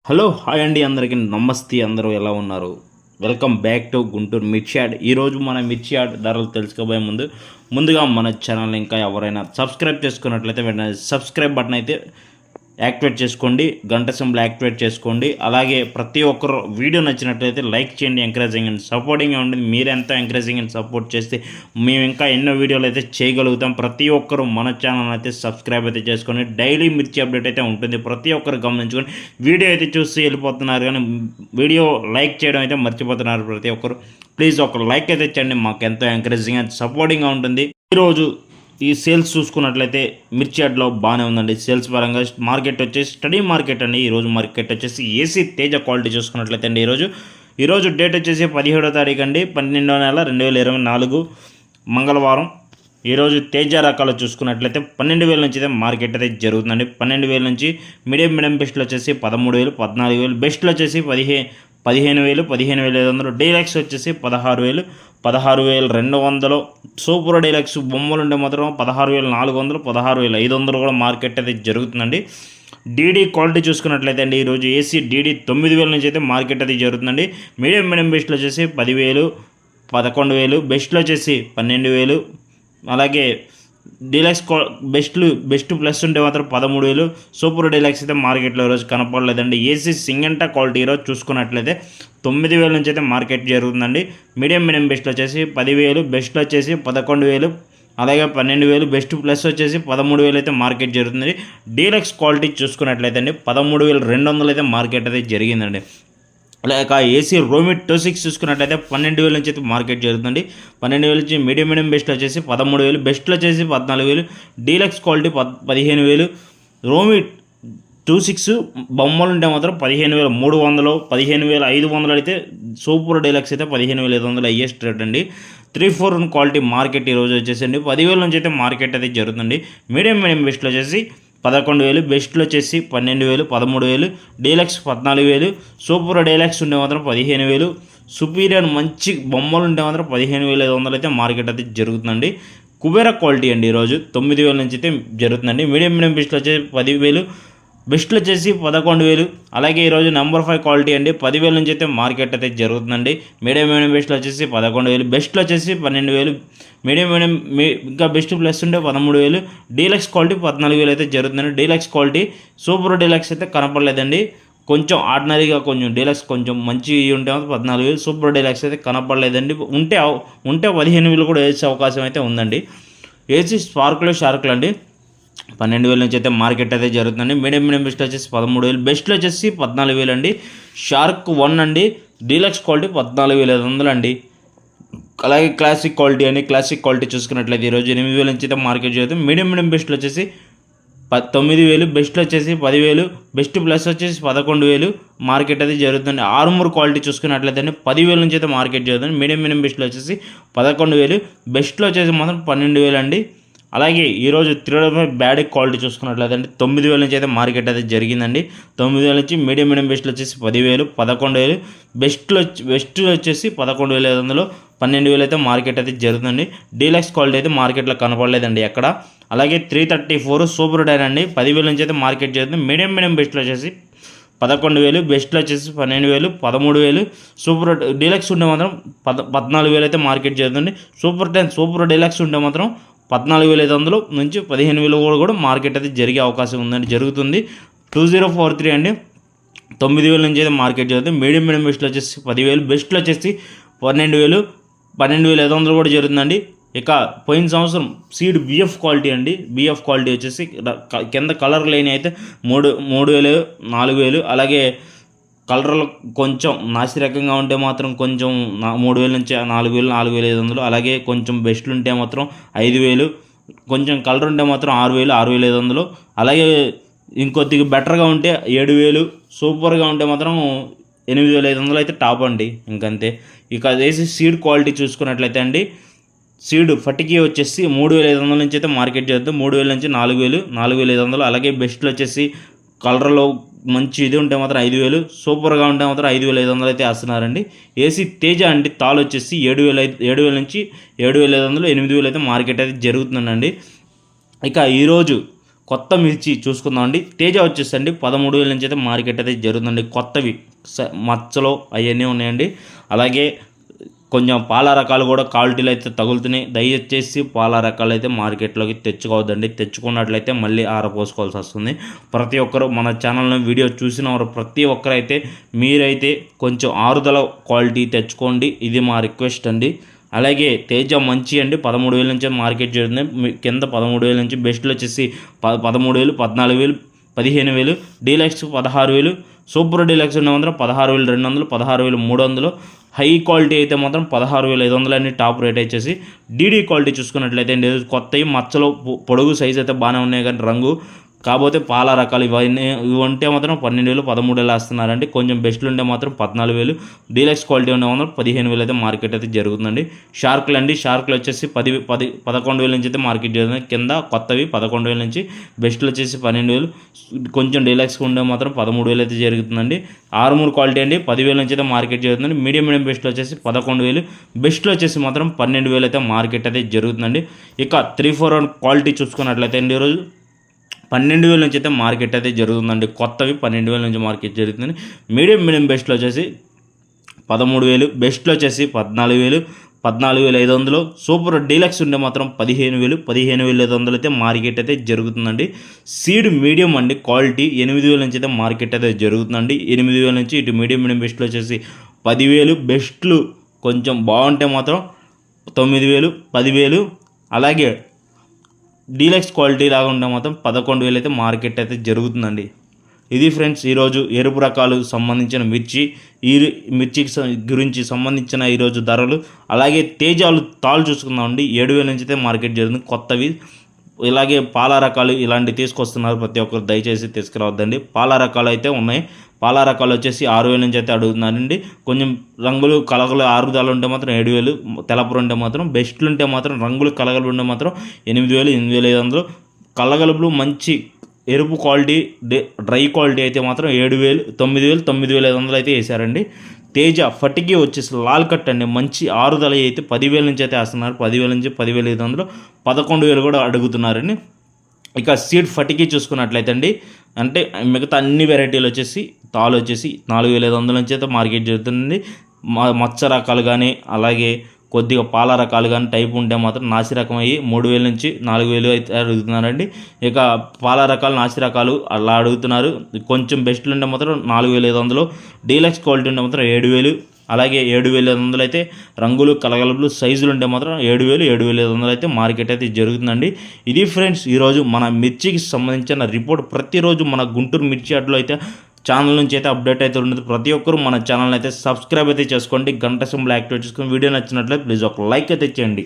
Hello hi అండి, అందరికీ నమస్తే. అందరూ ఎలా ఉన్నారు? వెల్కమ్ బ్యాక్ టు గుంటూరు మిర్చి యాడ్. ఈరోజు మన మిర్చి యాడ్ ధరలు తెలుసుకోబోయే ముందుగా మన ఛానల్ ఇంకా ఎవరైనా సబ్స్క్రైబ్ చేసుకున్నట్లయితే వెంటనే సబ్స్క్రైబ్ బటన్ అయితే యాక్టివేట్ చేసుకోండి, గంట సింబల్ యాక్టివేట్ చేసుకోండి. అలాగే ప్రతి ఒక్కరు వీడియో నచ్చినట్లయితే లైక్ చేయండి, ఎంకరేజింగ్ అండ్ సపోర్టింగ్గా ఉంటుంది. మీరు ఎంతో ఎంకరేజింగ్ అండ్ సపోర్ట్ చేస్తే మేము ఇంకా ఎన్నో వీడియోలు అయితే చేయగలుగుతాం. ప్రతి ఒక్కరు మన ఛానల్ అయితే సబ్స్క్రైబ్ అయితే చేసుకొని డైలీ మిర్చి అప్డేట్ అయితే ఉంటుంది. ప్రతి ఒక్కరు గమనించుకొని వీడియో అయితే చూసి వెళ్ళిపోతున్నారు, కానీ వీడియో లైక్ చేయడం అయితే మర్చిపోతున్నారు. ప్రతి ఒక్కరు ప్లీజ్ ఒక లైక్ అయితే ఇచ్చండి, మాకు ఎంతో ఎంకరేజింగ్ అండ్ సపోర్టింగ్గా ఉంటుంది. ఈరోజు ఈ సేల్స్ చూసుకున్నట్లయితే మిర్చి యాడ్లో బాగానే ఉందండి. సేల్స్ పరంగా మార్కెట్ వచ్చేసి స్టడీ మార్కెట్ అండి. ఈరోజు మార్కెట్ వచ్చేసి ఏసీ తేజ క్వాలిటీ చూసుకున్నట్లయితే అండి ఈరోజు డేట్ వచ్చేసి 17వ తారీఖు అండి, 12వ నెల 2024 మంగళవారం. ఈరోజు తేజ రకాలు చూసుకున్నట్లయితే 12,000 నుంచి అయితే మార్కెట్ అయితే జరుగుతుందండి. 12,000 నుంచి మీడియం బెస్ట్లో వచ్చేసి 13,000, 14,000, బెస్ట్లో వచ్చేసి 15,000, 15,500, డీలక్స్ వచ్చేసి 16,000, 16,200, సూపర్ డీలక్స్ బొమ్మలు ఉంటే మాత్రం 16,400, 16,500 కూడా మార్కెట్ అయితే జరుగుతుందండి. డీడీ క్వాలిటీ చూసుకున్నట్లయితే అండి ఈరోజు ఏసీ డీడీ 9,000 నుంచి అయితే మార్కెట్ అయితే జరుగుతుందండి. మీడియం బెస్ట్లో వచ్చేసి 10,000, 11,000, బెస్ట్లో వచ్చేసి 12,000, అలాగే డీలక్స్ బెస్ట్ ప్లస్ ఉంటే మాత్రం 13,000, సూపర్ డీలక్స్ అయితే మార్కెట్లో ఈరోజు కనపడలేదండి. ఏసీ సింగంటా క్వాలిటీ ఈరోజు చూసుకున్నట్లయితే 9,000 నుంచి అయితే మార్కెట్ జరుగుతుందండి. మీడియం బెస్ట్లో వచ్చేసి 10,000, బెస్ట్లో వచ్చేసి 11,000, అలాగే 12,000, బెస్ట్ ప్లస్ వచ్చేసి 13,000 అయితే మార్కెట్ జరుగుతుంది. డీలక్స్ క్వాలిటీ చూసుకున్నట్లయితే అండి 13,200 అయితే మార్కెట్ అయితే జరిగిందండి. అలాగే ఏసీ రోమి 26 చూసుకున్నట్లయితే 12,000 నుంచి అయితే మార్కెట్ జరుగుతుంది. 12,000 నుంచి మీడియం బెస్ట్లో వచ్చేసి 13,000, బెస్ట్లో వచ్చేసి 14,000, డీలక్స్ క్వాలిటీ 15,000, రోమి 26 బొమ్మలు ఉంటే మాత్రం 15,300, 15,500 అయితే సూపర్ డీలక్స్ అయితే 15,500 హైయెస్ట్ రేట్ అండి. 3-4 క్వాలిటీ మార్కెట్ ఈరోజు వచ్చేసండి 10,000 నుంచి అయితే మార్కెట్ అయితే జరుగుతుంది. మీడియం బెస్ట్లో వచ్చేసి 11,000, బెస్ట్లో వచ్చేసి 12,000, 13,000, డీలక్స్ 14,000, సూపర్ డీలక్స్ ఉంటే మాత్రం 15,000, సుపీరియర్ మంచి బొమ్మలు ఉంటే మాత్రం 15,500 అయితే మార్కెట్ అయితే జరుగుతుందండి. కుబేరా క్వాలిటీ అండి ఈరోజు 9,000 నుంచి అయితే జరుగుతుందండి. మీడియం బెస్ట్లో వచ్చేసి 10,000, బెస్ట్లో వచ్చేసి 11,000, అలాగే ఈరోజు నెంబర్ 5 క్వాలిటీ అండి 10,000 నుంచి అయితే మార్కెట్ అయితే జరుగుతుందండి. మీడియం బెస్ట్లో వచ్చేసి 11,000, బెస్ట్లో వచ్చేసి 12,000, మీడియం ఇంకా బెస్ట్ ప్లస్ ఉంటే 13,000, డీలక్స్ క్వాలిటీ 14,000 అయితే జరుగుతుందండి. డీలక్స్ క్వాలిటీ సూపర్ డీలక్స్ అయితే కనపడలేదండి. కొంచెం ఆర్డినరీగా కొంచెం డీలక్స్ కొంచెం మంచి ఉంటే 14,000, సూపర్ డీలక్స్ అయితే కనపడలేదండి. ఉంటే 15,000 కూడా వేసే అవకాశం అయితే ఉందండి. ఏసీ షార్కులు అండి 12,000 నుంచి అయితే మార్కెట్ అయితే జరుగుతుందండి. మీడియం బెస్ట్లో వచ్చేసి 13,000, బెస్ట్లో వచ్చేసి 14,000 అండి. షార్క్ 1 అండి, డీలక్స్ క్వాలిటీ 14,500 అండి. అలాగే క్లాసిక్ క్వాలిటీ చూసుకున్నట్లయితే ఈరోజు 8,000 నుంచి అయితే మార్కెట్ జరుగుతుంది. మీడియం బెస్ట్లో వచ్చేసి 9,000, బెస్ట్లో వచ్చేసి 10,000, బెస్ట్ ప్లస్ వచ్చేసి 11,000 మార్కెట్ అయితే జరుగుతుంది. ఆర్మూర్ క్వాలిటీ చూసుకున్నట్లయితే 10,000 నుంచి అయితే మార్కెట్ జరుగుతుంది. మీడియం బెస్ట్లో వచ్చేసి 11,000, బెస్ట్లో వచ్చేసి మాత్రం 12,000 అండి. అలాగే ఈరోజు 305 బ్యాడ్ క్వాలిటీ చూసుకున్నట్లయితే 9,000 నుంచి అయితే మార్కెట్ అయితే జరిగిందండి. 9,000 నుంచి మీడియం బెస్ట్లో వచ్చేసి 10,000, 11,000, బెస్ట్ వచ్చేసి 11,500, 12,000 అయితే మార్కెట్ అయితే జరుగుతుంది. డీలక్స్ క్వాలిటీ అయితే మార్కెట్లో కనపడలేదండి ఎక్కడ. అలాగే 334 సూపర్ డైన్ అండి 10,000 నుంచి అయితే మార్కెట్ జరుగుతుంది. మీడియం బెస్ట్లో వచ్చేసి 11,000, బెస్ట్లో వచ్చేసి 12,000, 13,000, సూపర్ డీలక్స్ ఉంటే మాత్రం 14,000 అయితే మార్కెట్ జరుగుతుంది. సూపర్ డీలక్స్ ఉంటే మాత్రం 14,500 నుంచి 15,000 కూడా మార్కెట్ అయితే జరిగే అవకాశం ఉందండి, జరుగుతుంది. 2043 అండి 9,000 నుంచి అయితే మార్కెట్ జరుగుతుంది. మీడియం బెస్ట్లో వచ్చేసి 10,000, బెస్ట్లో వచ్చేసి 12,500 కూడా జరుగుతుందండి. ఇక పోయిన సంవత్సరం సీడ్ బిఎఫ్ క్వాలిటీ అండి, బిఎఫ్ క్వాలిటీ వచ్చేసి కింద కలర్ లైన్ అయితే 3,000, 4,000, అలాగే కలర్లు కొంచెం నాసిరకంగా ఉంటే మాత్రం కొంచెం 3,000 నుంచి 4,000, 4,500, అలాగే కొంచెం బెస్ట్లు ఉంటే మాత్రం 5,000, కొంచెం కలర్ ఉంటే మాత్రం 6,000, 6,500, అలాగే ఇంకొద్దిగా బెటర్గా ఉంటే 7,000, సూపర్గా ఉంటే మాత్రం 8,500 అయితే టాప్ అండి, ఇంకంతే. ఇక అదేసి సీడ్ క్వాలిటీ చూసుకున్నట్లయితే అండి సీడ్ ఫటికి వచ్చేసి 3,500 నుంచి అయితే మార్కెట్ చేద్దాం. 3,000 నుంచి 4,000, 4,500, అలాగే బెస్ట్లు వచ్చేసి కలర్లో మంచి ఇది ఉంటే మాత్రం 5,000, సూపర్గా ఉంటే మాత్రం 5,500 అయితే వేస్తున్నారండి. ఏసీ తేజ అండి తాలు వచ్చేసి 7,000 నుంచి 7,500, 8,000 అయితే మార్కెట్ అయితే జరుగుతుందండి. ఇక ఈరోజు కొత్త మిర్చి చూసుకుందామండి. తేజ వచ్చేసండి 13,000 నుంచి అయితే మార్కెట్ అయితే జరుగుతుందండి. కొత్తవి మచ్చలో అవన్నీ ఉన్నాయండి. అలాగే కొంచెం పాల రకాలు కూడా క్వాలిటీలు అయితే తగులుతున్నాయి. దయచేసి పాల రకాలు అయితే మార్కెట్లోకి తెచ్చుకోవద్దండి. తెచ్చుకున్నట్లయితే మళ్ళీ ఆరపోసుకోవాల్సి వస్తుంది. ప్రతి ఒక్కరు మన ఛానల్లో వీడియో చూసిన వారు ప్రతి ఒక్కరైతే మీరైతే కొంచెం ఆరుదల క్వాలిటీ తెచ్చుకోండి. ఇది మా రిక్వెస్ట్ అండి. అలాగే తేజ మంచి అండి 13,000 నుంచి మార్కెట్ జరుగుతుంది. కింద 13,000 నుంచి బెస్ట్లో వచ్చేసి 13,000, 14,000, 15,000, డీలక్స్ 16,000, సూపర్ డీలక్స్ ఉండే మాత్రం 16,200, 16,300, హై క్వాలిటీ అయితే మాత్రం 16,500 అని టాప్ రేట్ వచ్చేసి. డీడీ క్వాలిటీ చూసుకున్నట్లయితే కొత్తవి మచ్చలో పొడుగు సైజ్ అయితే బాగానే ఉన్నాయి, కానీ రంగు కాకపోతే పాల రకాలు ఇవన్నీ ఉంటే మాత్రం 12,000, 13,000 వేస్తున్నారండి. కొంచెం బెస్ట్లు ఉంటే మాత్రం 14,000, డీలక్స్ క్వాలిటీ ఉండే మాత్రం 15,000 అయితే మార్కెట్ అయితే జరుగుతుందండి. షార్క్లు అండి, షార్క్లు వచ్చేసి 11,000 నుంచి అయితే మార్కెట్ జరుగుతుంది. కింద కొత్తవి 11,000 నుంచి, బెస్ట్లు వచ్చేసి 12,000, కొంచెం డీలక్స్ ఉండే మాత్రం 13,000 అయితే జరుగుతుందండి. ఆర్మూర్ క్వాలిటీ అండి 10,000 నుంచి అయితే మార్కెట్ జరుగుతుంది. మీడియం బెస్ట్లు వచ్చేసి 11,000, బెస్ట్లు వచ్చేసి మాత్రం 12,000 అయితే మార్కెట్ అయితే జరుగుతుందండి. ఇక 3-4 క్వాలిటీ చూసుకున్నట్లయితే అండి ఈరోజు 12,000 నుంచి అయితే మార్కెట్ అయితే జరుగుతుందండి. కొత్తవి 12,000 నుంచి మార్కెట్ జరుగుతుంది. మీడియం బెస్ట్లో వచ్చేసి 13,000, బెస్ట్లో వచ్చేసి 14,000, 14,500, సూపర్ డీలక్స్ ఉండే మాత్రం 15,000, 15,500 అయితే మార్కెట్ అయితే జరుగుతుందండి. సీడ్ మీడియం అండి క్వాలిటీ 8,000 నుంచి అయితే మార్కెట్ అయితే జరుగుతుందండి. 8,000 నుంచి ఇటు మీడియం బెస్ట్లో వచ్చేసి 10,000, బెస్ట్లు కొంచెం బాగుంటే మాత్రం 9,000, 10,000, అలాగే డీలక్స్ క్వాలిటీ లాగా ఉంటే మాత్రం 11,000 అయితే మార్కెట్ అయితే జరుగుతుందండి. ఇది ఫ్రెండ్స్ ఈరోజు ఎరుపు రకాలు సంబంధించిన మిర్చికి గురించి సంబంధించిన ఈరోజు ధరలు. అలాగే తేజాలు తాళ్ళు చూసుకుందామండి 7,000 నుంచి అయితే మార్కెట్ జరుగుతుంది. కొత్తవి ఇలాగే పాల రకాలు ఇలాంటివి తీసుకొస్తున్నారు. ప్రతి ఒక్కరు దయచేసి తీసుకురావద్దండి. పాల రకాలు అయితే ఉన్నాయి. పాల రకాలు వచ్చేసి 6,000 నుంచి అయితే అడుగుతున్నారండి. కొంచెం రంగులు కలగలు ఆరుదాలు ఉంటే మాత్రం 7,000, తెలపరు ఉంటే మాత్రం, బెస్ట్లు ఉంటే మాత్రం రంగులు కలగలు ఉంటే మాత్రం 8,000, 8,500, కలగలుపులు మంచి ఎరుపు క్వాలిటీ డ్రై క్వాలిటీ అయితే మాత్రం 7,000, 9,000, 9,500 అయితే వేశారండి. తేజ ఫటికి వచ్చేసి లాల్ కట్ అండి మంచి ఆరుదల అయితే 10,000 నుంచి అయితే వేస్తున్నారు. 10,000 నుంచి 10,500, 11,000 కూడా అడుగుతున్నారండి. ఇక సీడ్ ఫటికి చూసుకున్నట్లయితే అండి అంటే మిగతా అన్ని వెరైటీలు వచ్చేసి తాళ్ళు వచ్చేసి 4,500 నుంచి అయితే మార్కెట్ జరుగుతుంది. మచ్చ రకాలు కానీ అలాగే కొద్దిగా పాల రకాలు కానీ టైప్ ఉంటే మాత్రం నాసి రకం అయ్యి 3,000 నుంచి 4,000 అయితే అడుగుతున్నారండి. ఇక పాల రకాలు నాసి రకాలు అలా అడుగుతున్నారు. కొంచెం బెస్ట్లు ఉంటే మాత్రం 4,500, డీలక్స్ క్వాలిటీ ఉంటే మాత్రం 7,000, అలాగే 7,500 అయితే రంగులు కలగలుపులు సైజులు ఉంటే మాత్రం 7,000, 7,500 అయితే మార్కెట్ అయితే జరుగుతుందండి. ఇది ఫ్రెండ్స్ ఈరోజు మన మిర్చికి సంబంధించిన రిపోర్ట్. ప్రతిరోజు మన గుంటూరు మిర్చి యార్డ్లో అయితే ఛానల్ నుంచి అయితే అప్డేట్ అయితే ఉండదు. ప్రతి ఒక్కరు మన ఛానల్ అయితే సబ్స్క్రైబ్ అయితే చేసుకోండి. గంట సింబల్ యాక్టివేట్ చేసుకొని వీడియో నచ్చినట్లయితే ప్లీజ్ ఒక లైక్ అయితే చేయండి.